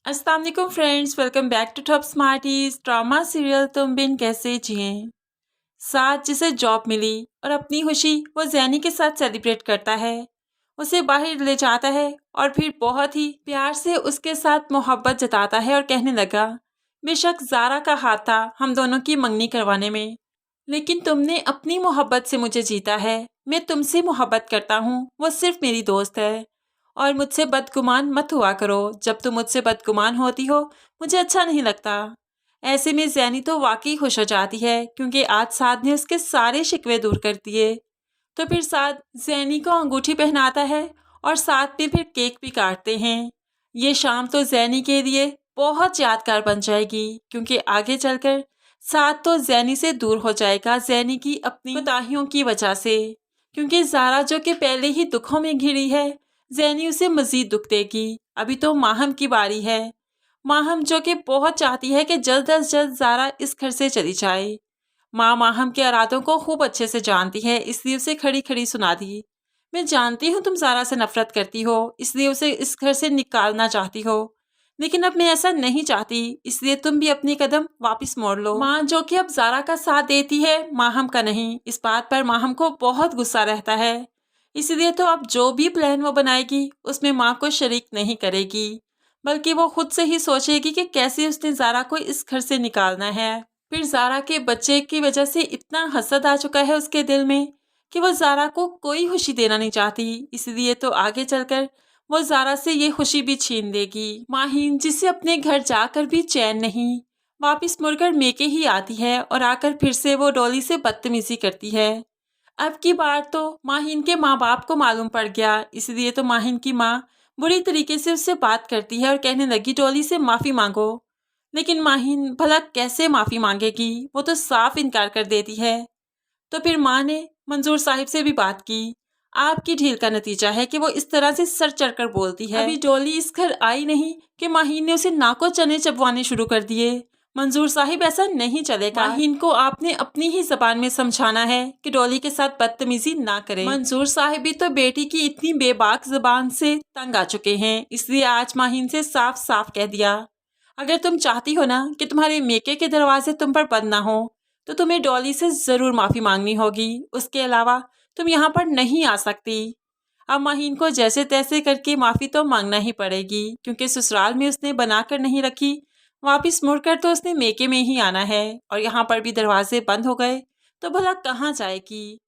अस्सलाम वालेकुम friends, welcome back to top smarties. Drama serial तुम बिन कैसे जिए। साथ जिसे जॉब मिली और अपनी खुशी वो जैनी के साथ सेलिब्रेट करता है, उसे बाहर ले जाता है और फिर बहुत ही प्यार से उसके साथ मोहब्बत जताता है और कहने लगा, बेशक ज़ारा का हाथ था हम दोनों की मंगनी करवाने में, लेकिन तुमने अपनी मोहब्बत से मुझे जीता है। मैं तुमसे मोहब्बत करता हूँ, वो सिर्फ मेरी दोस्त है और मुझसे बदगुमान मत हुआ करो। जब तुम मुझसे बदगुमान होती हो मुझे अच्छा नहीं लगता। ऐसे में जैनी तो वाकई खुश हो जाती है क्योंकि आज साद ने उसके सारे शिकवे दूर कर दिए। तो फिर साद जैनी को अंगूठी पहनाता है और साथ में फिर केक भी काटते हैं। ये शाम तो जैनी के लिए बहुत यादगार बन जाएगी क्योंकि आगे चलकर साद तो जैनी से दूर हो जाएगा, जैनी की अपनी कोताहियों की वजह से। क्योंकि ज़ारा जो कि पहले ही दुखों में घिरी है, जैनी उसे मजीद दुख देगी। अभी तो माहम की बारी है। माहम जो कि बहुत चाहती है कि जल्द अज जल्द ज़ारा इस घर से चली जाए। माँ माहम के इरादों को खूब अच्छे से जानती है, इसलिए उसे खड़ी खड़ी सुना दी, मैं जानती हूँ तुम ज़ारा से नफरत करती हो, इसलिए उसे इस घर से निकालना चाहती हो, लेकिन अब मैं ऐसा नहीं चाहती, इसलिए तुम भी अपनी कदम वापस मोड़ लो। माँ जो कि अब ज़ारा का साथ देती है, माहम का नहीं। इस बात पर माहम को बहुत गुस्सा रहता है, इसलिए तो अब जो भी प्लान वो बनाएगी उसमें माँ को शरीक नहीं करेगी, बल्कि वो खुद से ही सोचेगी कि कैसे उसने ज़ारा को इस घर से निकालना है। फिर ज़ारा के बच्चे की वजह से इतना हसद आ चुका है उसके दिल में कि वो ज़ारा को कोई खुशी देना नहीं चाहती, इसलिए तो आगे चलकर वो ज़ारा से ये खुशी भी छीन देगी। माहीन जिसे अपने घर जाकर भी चैन नहीं, वापस मुड़कर मेके ही आती है और आकर फिर से वो डॉली से बदतमीजी करती है। अब की बार तो माहीन के माँ बाप को मालूम पड़ गया, इसलिए तो माहीन की माँ बुरी तरीके से उससे बात करती है और कहने लगी, डॉली से माफ़ी मांगो। लेकिन माहीन भला कैसे माफ़ी मांगेगी, वो तो साफ इनकार कर देती है। तो फिर माँ ने मंजूर साहिब से भी बात की। आपकी ढील का नतीजा है कि वो इस तरह से सर चढ़कर बोलती है। अभी डॉली इस घर आई नहीं कि माहीन ने उसे नाको चने चबवाने शुरू कर दिए। मंजूर साहिब ऐसा नहीं चलेगा। माहीन को आपने अपनी ही जबान में समझाना है कि डॉली के साथ बदतमीजी ना करे। मंजूर साहिब भी तो बेटी की इतनी बेबाक जबान से तंग आ चुके हैं, इसलिए आज माहीन से साफ साफ कह दिया, अगर तुम चाहती हो ना कि तुम्हारे मेके के दरवाजे तुम पर बंद ना हो तो तुम्हें डॉली से ज़रूर माफ़ी मांगनी होगी, उसके अलावा तुम यहाँ पर नहीं आ सकती। अब माहीन को जैसे तैसे करके माफ़ी तो मांगना ही पड़ेगी क्योंकि ससुराल में उसने बना कर नहीं रखी, वापस मुड़कर तो उसने मेके में ही आना है और यहाँ पर भी दरवाजे बंद हो गए तो भला कहाँ जाएगी।